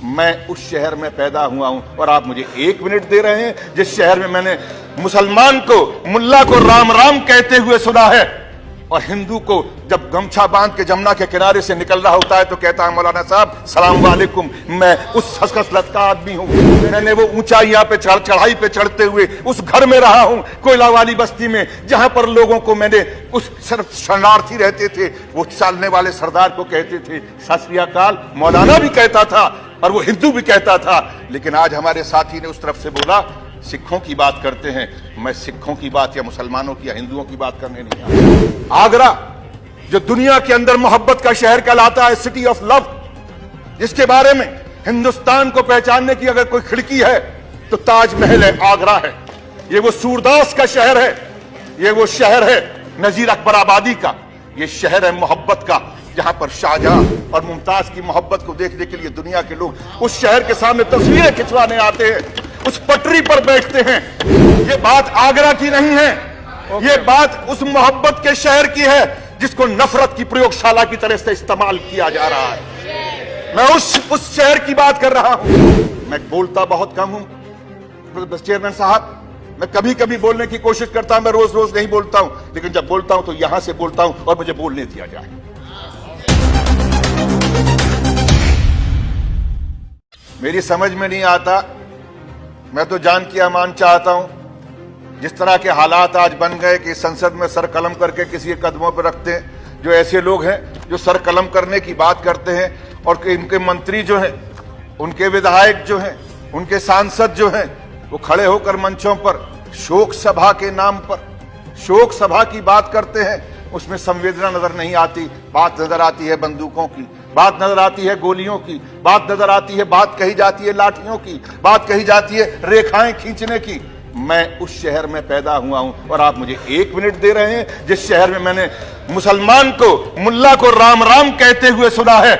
मैं उस शहर में पैदा हुआ हूं और आप मुझे 1 मिनट दे रहे हैं जिस शहर में मैंने मुसलमान को, मुल्ला को राम राम कहते हुए सुना है और हिंदू को जब गमछा बांध के जमुना के किनारे से निकल रहा होता है तो कहता है मौलाना साहब सलाम वालेकुम। मैं उस खसखस का आदमी हूं। मैंने वो ऊंचाइयां पे चढ़ाई पे चढ़ते हुए उस घर में रहा हूं कोयला वाली बस्ती में, जहां पर लोगों को मैंने उस शरणार्थी रहते थे वो चालने वाले सरदार को कहते थे सत श्री अकाल। मौलाना भी कहता था और वो हिंदू भी कहता था। लेकिन आज हमारे साथी ने उस तरफ से बोला सिखों की बात करते हैं। मैं सिखों की बात या मुसलमानों की या हिंदुओं की बात करने नहीं आया। आगरा जो दुनिया के अंदर मोहब्बत का शहर कहलाता है, सिटी ऑफ लव, जिसके बारे में हिंदुस्तान को पहचानने की अगर कोई खिड़की है तो ताजमहल है, आगरा है। ये वो सूरदास का शहर है, ये वो शहर है नजीर अकबर आबादी का, ये शहर है मोहब्बत का, जहां पर शाहजहां और मुमताज की मोहब्बत को देखने के लिए दुनिया के लोग उस शहर के सामने तस्वीरें खिंचवाने आते हैं, उस पटरी पर बैठते हैं। ये बात आगरा की नहीं है, ये बात उस मोहब्बत के शहर की है जिसको नफरत की प्रयोगशाला की तरह से इस्तेमाल किया जा रहा है। मैं उस शहर की बात कर रहा हूं। मैं बोलता बहुत कम हूं चेयरमैन साहब, मैं कभी कभी बोलने की कोशिश करता हूं, मैं रोज रोज नहीं बोलता हूं, लेकिन जब बोलता हूं तो यहां से बोलता हूं और मुझे बोलने दिया जाए। मेरी समझ में नहीं आता, मैं तो जान की अमान चाहता हूं। जिस तरह के हालात आज बन गए कि संसद में सर कलम करके किसी के कदमों पर रखते हैं, जो ऐसे लोग हैं जो सर कलम करने की बात करते हैं और इनके मंत्री जो हैं, उनके विधायक जो हैं, उनके सांसद जो हैं, वो खड़े होकर मंचों पर शोक सभा के नाम पर शोक सभा की बात करते हैं। उसमें संवेदना नजर नहीं आती, बात नजर आती है बंदूकों की, बात नजर आती है गोलियों की, बात नजर आती है, बात कही जाती है लाठियों की, बात कही जाती है रेखाएं खींचने की। मैं उस शहर में पैदा हुआ हूं और आप मुझे 1 मिनट दे रहे हैं जिस शहर में मैंने मुसलमान को, मुल्ला को राम राम कहते हुए सुना है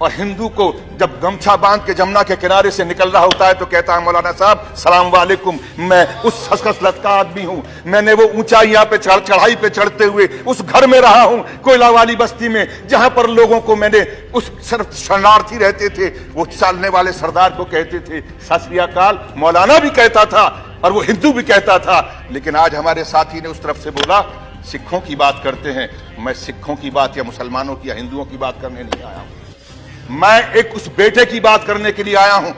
और हिंदू को जब गमछा बांध के जमुना के किनारे से निकल रहा होता है तो कहता है मौलाना साहब सलाम वालेकुम। मैं उस खसखस का आदमी हूं। मैंने वो ऊंचाइयां पे चढ़ाई पे चढ़ते हुए उस घर में रहा हूं कोयला वाली बस्ती में, जहां पर लोगों को मैंने उस शरणार्थी रहते थे वो चालने वाले सरदार को कहते थे सत श्री अकाल। मौलाना भी कहता था और वो हिंदू भी कहता था। लेकिन आज हमारे साथी ने उस तरफ से बोला सिखों की बात करते हैं। मैं सिखों की बात या मुसलमानों की या हिंदुओं की बात करने नहीं आया हूं। मैं एक उस बेटे की बात करने के लिए आया हूं।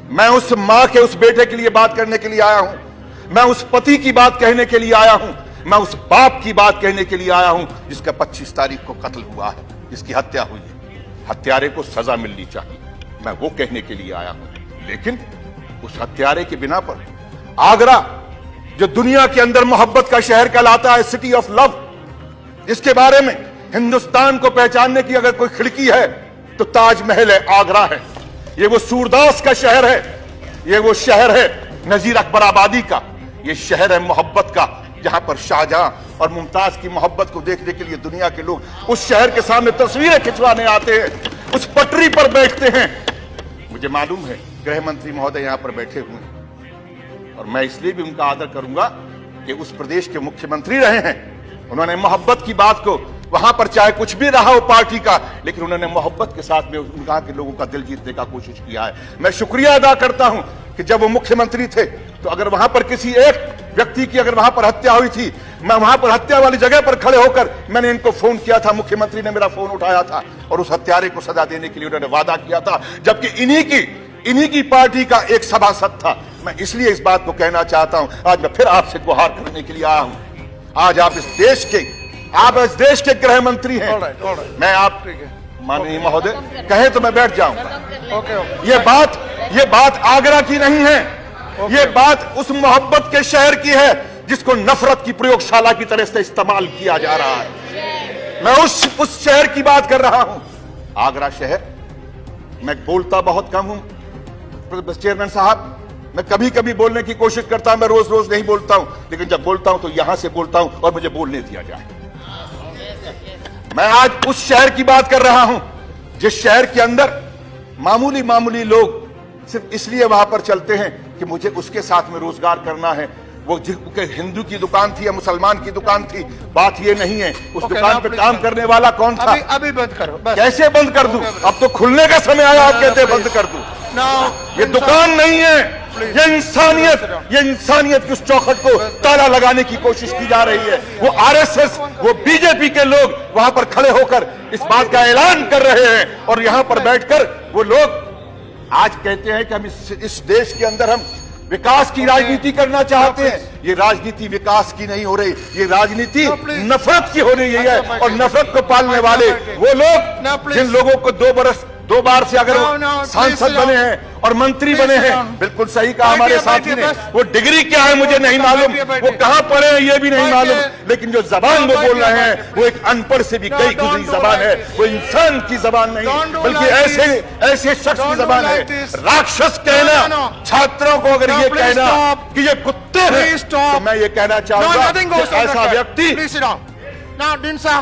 मैं उस मां के उस बेटे के लिए बात करने के लिए आया हूं। मैं उस पति की बात कहने के लिए आया हूं। मैं उस बाप की बात कहने के लिए आया हूं जिसका 25 तारीख को कत्ल हुआ है, जिसकी हत्या हुई है। हत्यारे को सजा मिलनी चाहिए, मैं वो कहने के लिए आया हूं। लेकिन उस हत्यारे के बिना पर आगरा जो दुनिया के अंदर मोहब्बत का शहर कहलाता है, सिटी ऑफ लव, जिसके बारे में हिंदुस्तान को पहचानने की अगर कोई खिड़की है तो ताजमहल है, आगरा है। ये वो सूरदास का शहर है, ये वो शहर है नजीर अकबर आबादी का, ये शहर है मोहब्बत का, जहां पर शाहजहां और मुमताज की मोहब्बत को देखने के लिए दुनिया के लोग उस शहर के सामने तस्वीरें खिंचवाने आते हैं, उस पटरी पर बैठते हैं। मुझे मालूम है गृह मंत्री महोदय यहां पर बैठे हुए हैं और मैं इसलिए भी उनका आदर करूंगा कि उस प्रदेश के मुख्यमंत्री रहे हैं। उन्होंने मोहब्बत की बात को वहां पर चाहे कुछ भी रहा हो पार्टी का, लेकिन उन्होंने मोहब्बत के साथ में उनका के लोगों का दिल जीतने का कोशिश किया है। मैं शुक्रिया अदा करता हूं कि जब वो मुख्यमंत्री थे तो अगर वहां पर किसी एक व्यक्ति की अगर वहां पर हत्या हुई थी, मैं वहां पर हत्या वाली जगह पर खड़े होकर मैंने इनको फोन किया था, मुख्यमंत्री ने मेरा फोन उठाया था और उस हत्यारे को सजा देने के लिए उन्होंने वादा किया था, जबकि इन्हीं की पार्टी का एक सभासद था। मैं इसलिए इस बात को कहना चाहता हूं, आज मैं फिर आपसे गुहार करने के लिए आया हूं। आज आप इस देश के गृह मंत्री हैं। मैं आप माननीय महोदय कहे तो मैं बैठ जाऊंगा। ये बात आगरा की नहीं है, ये बात उस मोहब्बत के शहर की है जिसको नफरत की प्रयोगशाला की तरह से इस्तेमाल किया जा रहा है। मैं उस शहर की बात कर रहा हूं, आगरा शहर। मैं बोलता बहुत कम हूं चेयरमैन साहब, मैं कभी कभी बोलने की कोशिश करता हूं, मैं रोज रोज नहीं बोलता हूं, लेकिन जब बोलता हूं तो यहां से बोलता हूं और मुझे बोलने दिया जाए। मैं आज उस शहर की बात कर रहा हूं जिस शहर के अंदर मामूली लोग सिर्फ इसलिए वहां पर चलते हैं कि मुझे उसके साथ में रोजगार करना है, वो हिंदू की दुकान थी या मुसलमान की दुकान थी, बात ये नहीं है। उस Okay, दुकान now पे please काम sir. करने वाला कौन था? अभी बंद करो बस। कैसे बंद कर दूं? Okay, अब तो खुलने का समय आया, आप कहते हैं बंद कर दूं। Now, ये दुकान नहीं है, ये इंसानियत की उस चौखट को ताला लगाने की कोशिश की जा रही है। वो आरएसएस, वो बीजेपी के लोग वहां पर खड़े होकर इस बात का ऐलान कर रहे हैं, और यहां पर बैठकर वो लोग आज कहते हैं कि हम इस देश के अंदर हम विकास की राजनीति करना चाहते हैं। ये राजनीति विकास की नहीं हो रही, ये राजनीति नफरत की हो रही है। और नफरत को पालने वाले वो लोग जिन लोगों को 2 बार से अगर सांसद बने हैं और मंत्री बने हैं, बिल्कुल सही कहा हमारे साथी ने, वो डिग्री क्या है मुझे नहीं मालूम, वो कहां पढ़े हैं ये भी नहीं मालूम, लेकिन जो जबान वो बोल रहे हैं वो एक अनपढ़ से भी गई गुजरी जबान है। वो इंसान की जबान नहीं, बल्कि ऐसे शख्स की जबान है। राक्षस कहना छात्रों को, अगर ये कहना कि ये कुत्ते हैं, तो मैं ये कहना चाहूंगा कि ऐसा व्यक्ति Now, Dinsa,